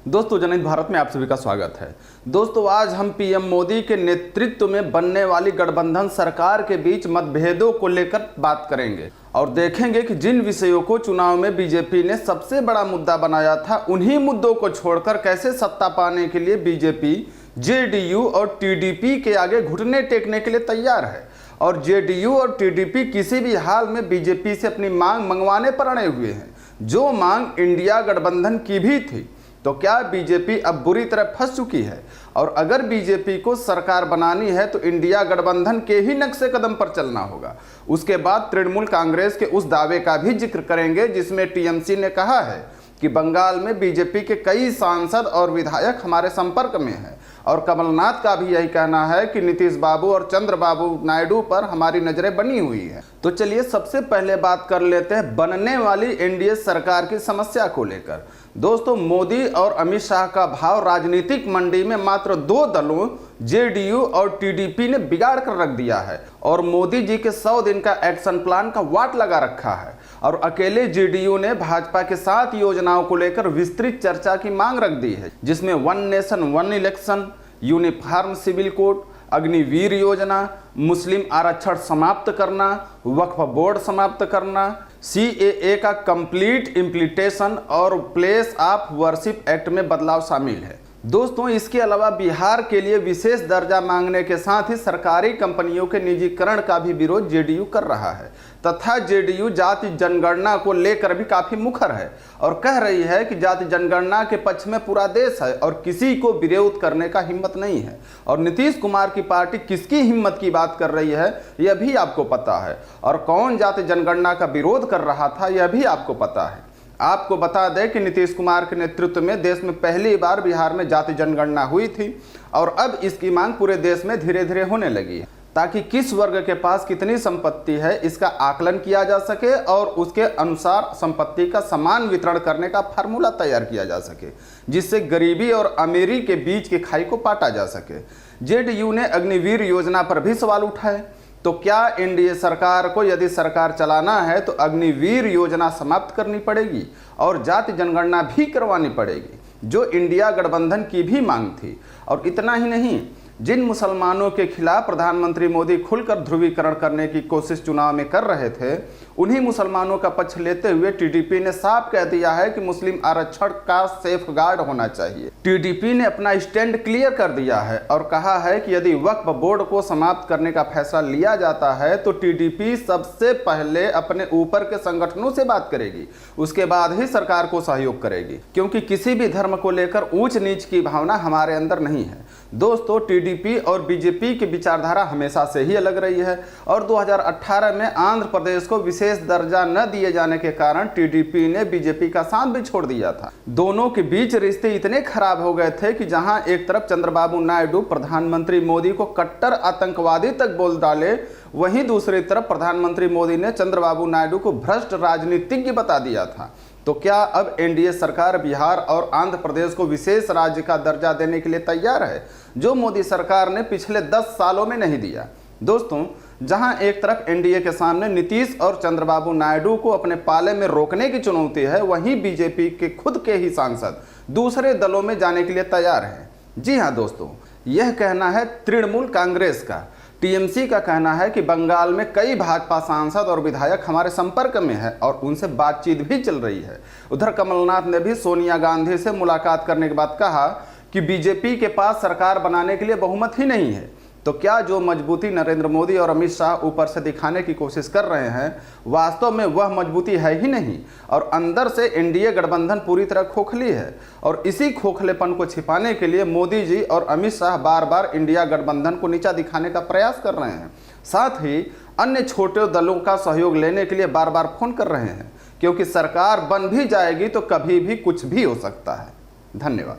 दोस्तों, जनहित भारत में आप सभी का स्वागत है। दोस्तों, आज हम पीएम मोदी के नेतृत्व में बनने वाली गठबंधन सरकार के बीच मतभेदों को लेकर बात करेंगे और देखेंगे कि जिन विषयों को चुनाव में बीजेपी ने सबसे बड़ा मुद्दा बनाया था, उन्हीं मुद्दों को छोड़कर कैसे सत्ता पाने के लिए बीजेपी जेडीयू और टीडीपी के आगे घुटने टेकने के लिए तैयार है और जेडीयू और टीडीपी किसी भी हाल में बीजेपी से अपनी मांग मंगवाने पर अड़े हुए हैं, जो मांग इंडिया गठबंधन की भी थी। तो क्या बीजेपी अब बुरी तरह फंस चुकी है? और अगर बीजेपी को सरकार बनानी है तो इंडिया गठबंधन के ही नक्शे कदम पर चलना होगा। उसके बाद तृणमूल कांग्रेस के उस दावे का भी जिक्र करेंगे जिसमें टीएमसी ने कहा है कि बंगाल में बीजेपी के कई सांसद और विधायक हमारे संपर्क में हैं और कमलनाथ का भी यही कहना है कि नीतीश बाबू और चंद्रबाबू नायडू पर हमारी नजरें बनी हुई हैं। तो चलिए सबसे पहले बात कर लेते हैं बनने वाली एनडीए सरकार की समस्या को लेकर। दोस्तों, मोदी और अमित शाह का भाव राजनीतिक मंडी में मात्र दो दलों जेडीयू और टीडीपी ने बिगाड़ कर रख दिया है और मोदी जी के 100 दिन का एक्शन प्लान का वाट लगा रखा है और अकेले जेडीयू ने भाजपा के 7 योजनाओं को लेकर विस्तृत चर्चा की मांग रख दी है, जिसमें one nation one election, uniform civil code, Agniveer योजना, मुस्लिम आरक्षण समाप्त करना, वक्फ बोर्ड समाप्त करना, सीएए का कंप्लीट इम्प्लीटेशन और प्लेस ऑफ वर्शिप एक्ट में बदलाव शामिल है। दोस्तों, इसके अलावा बिहार के लिए विशेष दर्जा मांगने के साथ ही सरकारी कंपनियों के निजीकरण का भी विरोध जेडीयू कर रहा है तथा जेडीयू जाति जनगणना को लेकर भी काफी मुखर है और कह रही है कि जाति जनगणना के पक्ष में पूरा देश है और किसी को विरोध करने का हिम्मत नहीं है। और नीतीश कुमार की पार्टी किसकी हिम्मत की बात कर रही है यह भी आपको पता है और कौन जाति जनगणना का विरोध कर रहा था यह भी आपको पता है। आपको बता दें कि नीतीश कुमार के नेतृत्व में देश में पहली बार बिहार में जाति जनगणना हुई थी और अब इसकी मांग पूरे देश में धीरे धीरे होने लगी है ताकि किस वर्ग के पास कितनी संपत्ति है इसका आकलन किया जा सके और उसके अनुसार संपत्ति का समान वितरण करने का फार्मूला तैयार किया जा सके, जिससे गरीबी और अमीरी के बीच की खाई को पाटा जा सके। जेडीयू ने अग्निवीर योजना पर भी सवाल उठाए। तो क्या एनडीए सरकार को यदि सरकार चलाना है तो अग्निवीर योजना समाप्त करनी पड़ेगी और जाति जनगणना भी करवानी पड़ेगी, जो इंडिया गठबंधन की भी मांग थी। और इतना ही नहीं, जिन मुसलमानों के खिलाफ प्रधानमंत्री मोदी खुलकर ध्रुवीकरण करने की कोशिश चुनाव में कर रहे थे, उन्हीं मुसलमानों का पक्ष लेते हुए टीडीपी ने साफ कह दिया है कि मुस्लिम आरक्षण का सेफगार्ड होना चाहिए। टीडीपी ने अपना स्टैंड क्लियर कर दिया है और कहा है कि यदि वक्फ बोर्ड को समाप्त करने का फैसला लिया जाता है तो टीडीपी सबसे पहले अपने ऊपर के संगठनों से बात करेगी, उसके बाद ही सरकार को सहयोग करेगी, क्योंकि किसी भी धर्म को लेकर ऊंच नीच की भावना हमारे अंदर नहीं है। दोस्तों, टीडीपी और बीजेपी की विचारधारा हमेशा से ही अलग रही है और 2018 में आंध्र प्रदेश को विशेष दर्जा न दिए जाने के कारण टीडीपी ने बीजेपी का साथ भी छोड़ दिया था। दोनों के बीच रिश्ते इतने खराब हो गए थे कि जहां एक तरफ चंद्रबाबू नायडू प्रधानमंत्री मोदी को कट्टर आतंकवादी तक बोल डाले, वहीं दूसरी तरफ प्रधानमंत्री मोदी ने चंद्रबाबू नायडू को भ्रष्ट राजनीतिज्ञ बता दिया था। तो क्या अब एनडीए सरकार बिहार और आंध्र प्रदेश को विशेष राज्य का दर्जा देने के लिए तैयार है, जो मोदी सरकार ने पिछले 10 सालों में नहीं दिया? दोस्तों, जहां एक तरफ एनडीए के सामने नीतीश और चंद्रबाबू नायडू को अपने पाले में रोकने की चुनौती है, वहीं बीजेपी के खुद के ही सांसद दूसरे दलों में जाने के लिए तैयार हैं। जी हां दोस्तों, यह कहना है तृणमूल कांग्रेस का। टीएमसी का कहना है कि बंगाल में कई भाजपा सांसद और विधायक हमारे संपर्क में है और उनसे बातचीत भी चल रही है। उधर कमलनाथ ने भी सोनिया गांधी से मुलाकात करने के बाद कहा कि बीजेपी के पास सरकार बनाने के लिए बहुमत ही नहीं है। तो क्या जो मजबूती नरेंद्र मोदी और अमित शाह ऊपर से दिखाने की कोशिश कर रहे हैं, वास्तव में वह मजबूती है ही नहीं और अंदर से एनडीए गठबंधन पूरी तरह खोखली है और इसी खोखलेपन को छिपाने के लिए मोदी जी और अमित शाह बार बार इंडिया गठबंधन को नीचा दिखाने का प्रयास कर रहे हैं। साथ ही अन्य छोटे दलों का सहयोग लेने के लिए बार बार फोन कर रहे हैं, क्योंकि सरकार बन भी जाएगी तो कभी भी कुछ भी हो सकता है। धन्यवाद।